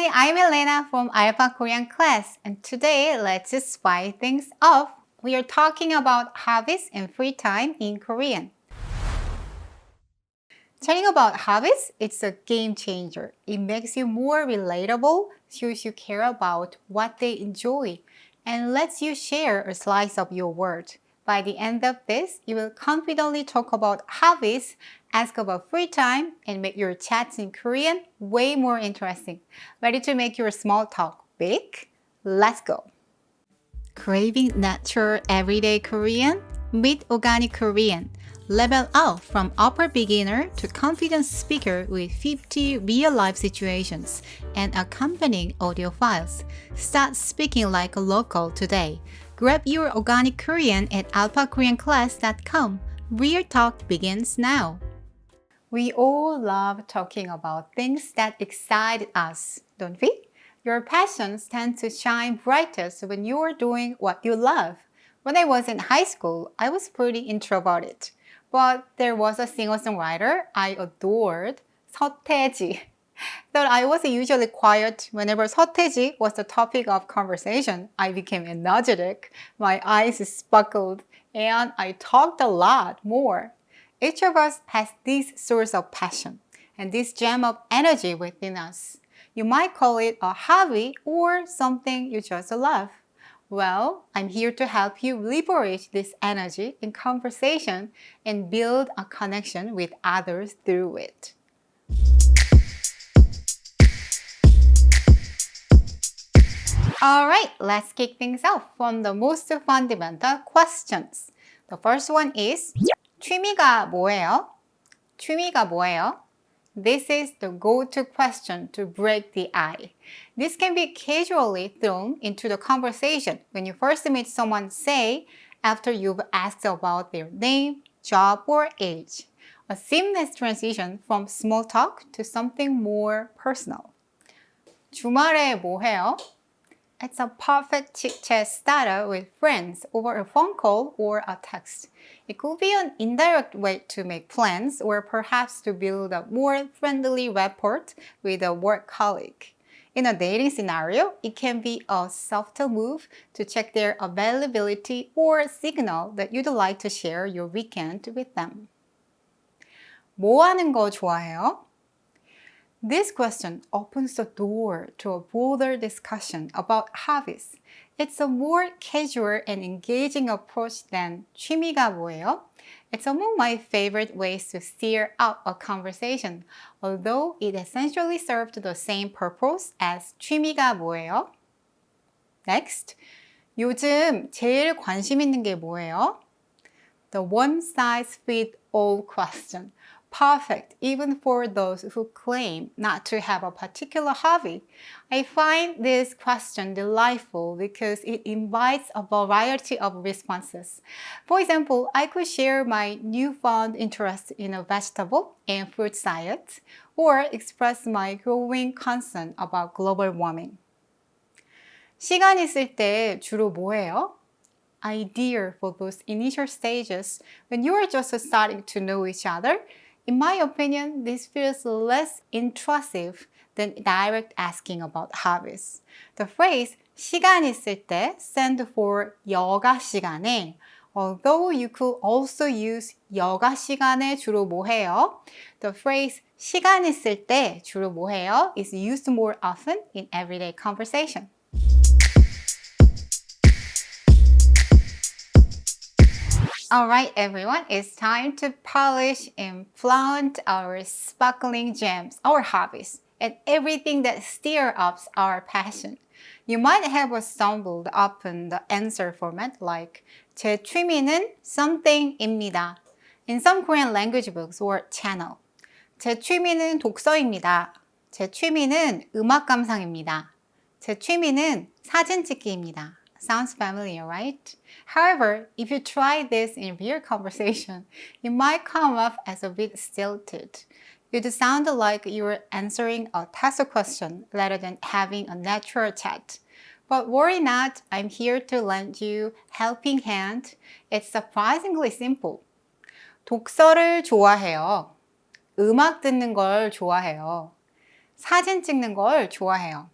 Hey, I'm Helena from Alpha Korean class, and today let's spice things up. We are talking about hobbies and free time in Korean. Telling about hobbies, it's a game changer. It makes you more relatable, shows you care about what they enjoy, and lets you share a slice of your world. By the end of this, you will confidently talk about hobbies, ask about free time, and make your chats in Korean way more interesting. Ready to make your small talk big? Let's go! Craving natural everyday Korean? Meet Organic Korean. Level up from upper beginner to confident speaker with 50 real-life situations and accompanying audio files. Start speaking like a local today. Grab your Organic Korean at alphakoreanclass.com. Real talk begins now. We all love talking about things that excite us, don't we? Your passions tend to shine brightest when you are doing what you love. When I was in high school, I was pretty introverted. But there was a singer-songwriter I adored, 서태지. Though I was usually quiet whenever 서태지 was the topic of conversation, I became energetic, my eyes sparkled, and I talked a lot more. Each of us has this source of passion and this gem of energy within us. You might call it a hobby or something you just love. Well, I'm here to help you liberate this energy in conversation and build a connection with others through it. Alright, let's kick things off from the most fundamental questions. The first one is, 취미가 뭐예요? 취미가 뭐예요? This is the go-to question to break the ice. This can be casually thrown into the conversation when you first meet someone, say, after you've asked about their name, job, or age. A seamless transition from small talk to something more personal. 주말에 뭐 해요? It's a perfect chit-chat starter with friends over a phone call or a text. It could be an indirect way to make plans or perhaps to build a more friendly rapport with a work colleague. In a dating scenario, it can be a softer move to check their availability or signal that you'd like to share your weekend with them. 뭐 하는 거 좋아해요? This question opens the door to a broader discussion about hobbies. It's a more casual and engaging approach than 취미가 뭐예요? It's among my favorite ways to steer out a conversation, although it essentially served the same purpose as 취미가 뭐예요? Next, 요즘 제일 관심 있는 게 뭐예요? The one-size-fits-all question. Perfect even for those who claim not to have a particular hobby. I find this question delightful because it invites a variety of responses. For example, I could share my newfound interest in a vegetable and fruit science, or express my growing concern about global warming. 시간 있을 때 주로 뭐 해요? Ideal for those initial stages when you are just starting to know each other. In my opinion, this feels less intrusive than direct asking about hobbies. The phrase 시간 있을 때 stands for 여가 시간에. Although you could also use 여가 시간에 주로 뭐 해요? The phrase 시간 있을 때 주로 뭐 해요? is used more often in everyday conversation. Alright everyone, it's time to polish and flaunt our sparkling gems, our hobbies, and everything that stirs up our passion. You might have stumbled upon the answer format like 제 취미는 something입니다. In some Korean language books or channel. 제 취미는 독서입니다. 제 취미는 음악 감상입니다. 제 취미는 사진 찍기입니다. Sounds familiar, right? However, if you try this in real conversation, it might come off as a bit stilted. You'd sound like you're answering a test question rather than having a natural chat. But worry not, I'm here to lend you helping hand. It's surprisingly simple. 독서를 좋아해요. 음악 듣는 걸 좋아해요. 사진 찍는 걸 좋아해요.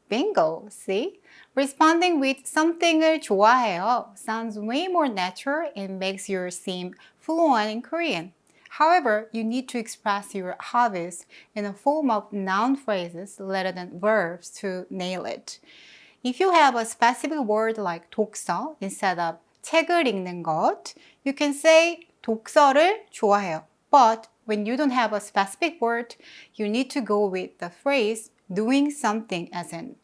Bingo, see? Responding with something을 좋아해요 sounds way more natural and makes you seem fluent in Korean. However, you need to express your hobbies in the form of noun phrases rather than verbs to nail it. If you have a specific word like 독서 instead of 책을 읽는 것, you can say 독서를 좋아해요. But when you don't have a specific word, you need to go with the phrase doing something as in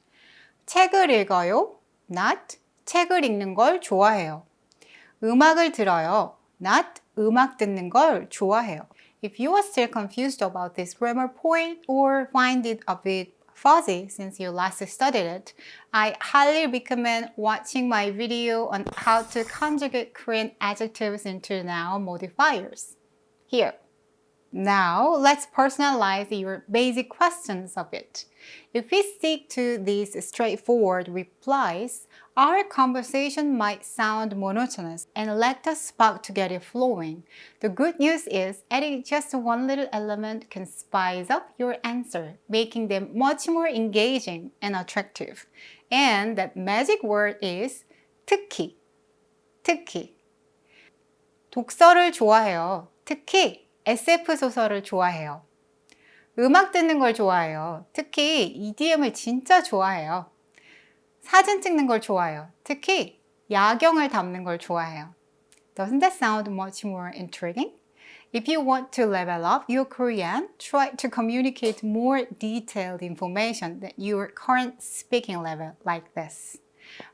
책을 읽어요, not 책을 읽는 걸 좋아해요. 음악을 들어요, not 음악 듣는 걸 좋아해요. If you are still confused about this grammar point or find it a bit fuzzy since you last studied it, I highly recommend watching my video on how to conjugate Korean adjectives into noun modifiers. Here. Now, let's personalize your basic questions a bit. If we stick to these straightforward replies, our conversation might sound monotonous and lack the spark to get it flowing. The good news is adding just one little element can spice up your answer, making them much more engaging and attractive. And that magic word is 특히. 특히. 독서를 좋아해요. 특히 SF 소설을 좋아해요. 음악 듣는 걸 좋아해요. 특히 EDM을 진짜 좋아해요. 사진 찍는 걸 좋아해요. 특히 야경을 담는 걸 좋아해요. Doesn't that sound much more intriguing? If you want to level up your Korean, try to communicate more detailed information than your current speaking level like this.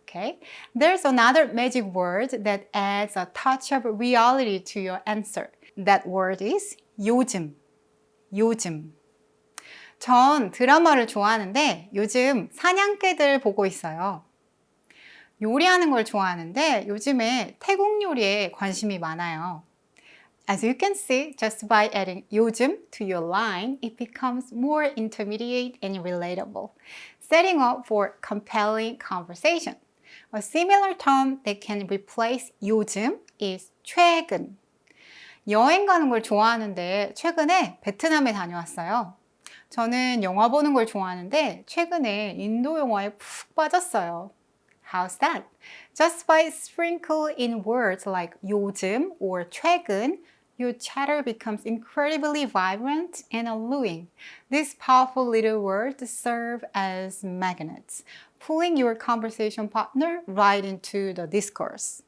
Okay, there's another magic word that adds a touch of reality to your answer. That word is 요즘. 요즘. 전 드라마를 좋아하는데 요즘 사냥개들 보고 있어요. 요리하는 걸 좋아하는데 요즘에 태국 요리에 관심이 많아요. As you can see, just by adding 요즘 to your line, it becomes more intermediate and relatable, setting up for compelling conversation. A similar term that can replace 요즘 is 최근. 여행 가는 걸 좋아하는데 최근에 베트남에 다녀왔어요. 저는 영화 보는 걸 좋아하는데 최근에 인도 영화에 푹 빠졌어요. How's that? Just by sprinkle in words like 요즘 or 최근, your chatter becomes incredibly vibrant and alluring. These powerful little words serve as magnets, pulling your conversation partner right into the discourse.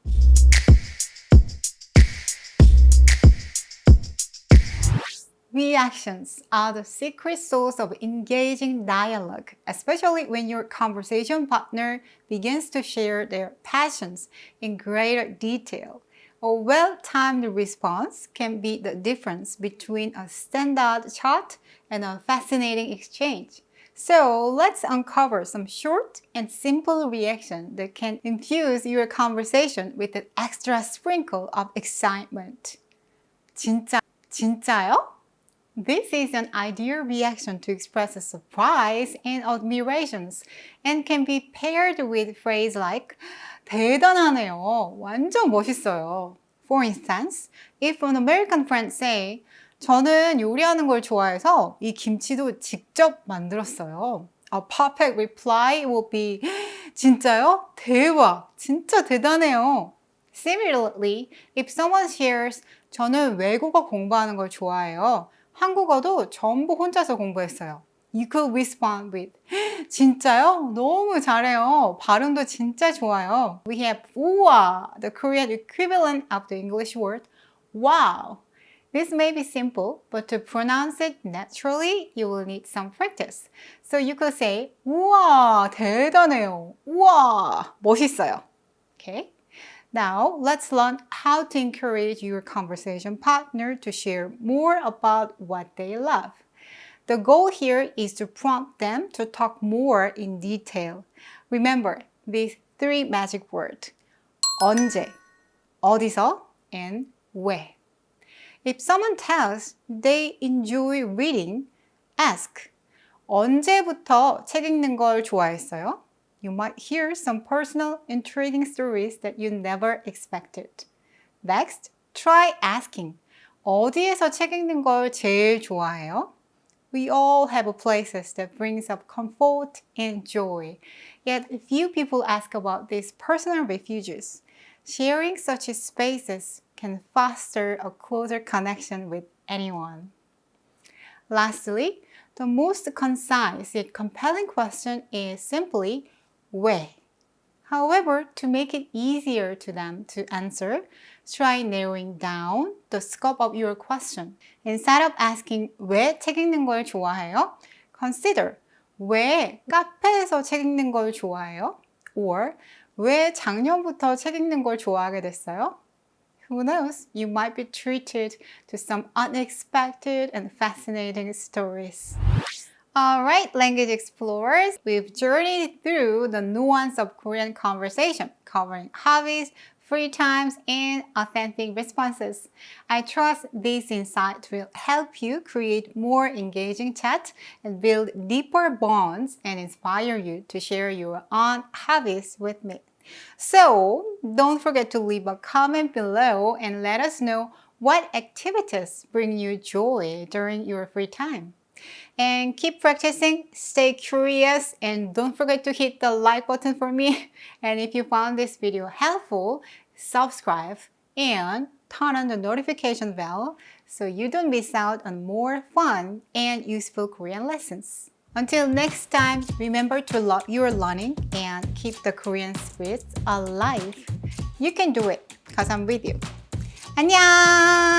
Reactions are the secret sauce of engaging dialogue, especially when your conversation partner begins to share their passions in greater detail. A well-timed response can be the difference between a standout shot and a fascinating exchange. So let's uncover some short and simple reaction that can infuse your conversation with an extra sprinkle of excitement. 진짜요? This is an ideal reaction to express a surprise and admirations and can be paired with a phrase like 대단하네요. 완전 멋있어요. For instance, if an American friend say 저는 요리하는 걸 좋아해서 이 김치도 직접 만들었어요. A perfect reply will be 진짜요? 대박! 진짜 대단해요. Similarly, if someone shares 저는 외국어 공부하는 걸 좋아해요. 한국어도 전부 혼자서 공부했어요. You could respond with 진짜요? 너무 잘해요. 발음도 진짜 좋아요. We have 우와, the Korean equivalent of the English word wow. This may be simple, but to pronounce it naturally, you will need some practice. So you could say 우와, 대단해요. 우와, 멋있어요. Okay? Now, let's learn how to encourage your conversation partner to share more about what they love. The goal here is to prompt them to talk more in detail. Remember these three magic words. 언제, 어디서, and 왜. If someone tells they enjoy reading, ask, 언제부터 책 읽는 걸 좋아했어요? You might hear some personal, intriguing stories that you never expected. Next, try asking. 어디에서 책 읽는 걸 제일 좋아해요? We all have places that brings up comfort and joy. Yet few people ask about these personal refuges. Sharing such spaces can foster a closer connection with anyone. Lastly, the most concise yet compelling question is simply where. However, to make it easier to them to answer, try narrowing down the scope of your question. Instead of asking 왜 책 읽는 걸 좋아해요? Consider 왜 카페에서 책 읽는 걸 좋아해요? Or 왜 작년부터 책 읽는 걸 좋아하게 됐어요? Who knows, you might be treated to some unexpected and fascinating stories. Alright, language explorers, we've journeyed through the nuance of Korean conversation, covering hobbies, free times, and authentic responses. I trust these insights will help you create more engaging chat and build deeper bonds and inspire you to share your own hobbies with me. So, don't forget to leave a comment below and let us know what activities bring you joy during your free time. And keep practicing, stay curious, and don't forget to hit the like button for me. And if you found this video helpful, subscribe and turn on the notification bell so you don't miss out on more fun and useful Korean lessons. Until next time, remember to love your learning and keep the Korean spirit alive. You can do it because I'm with you. 안녕!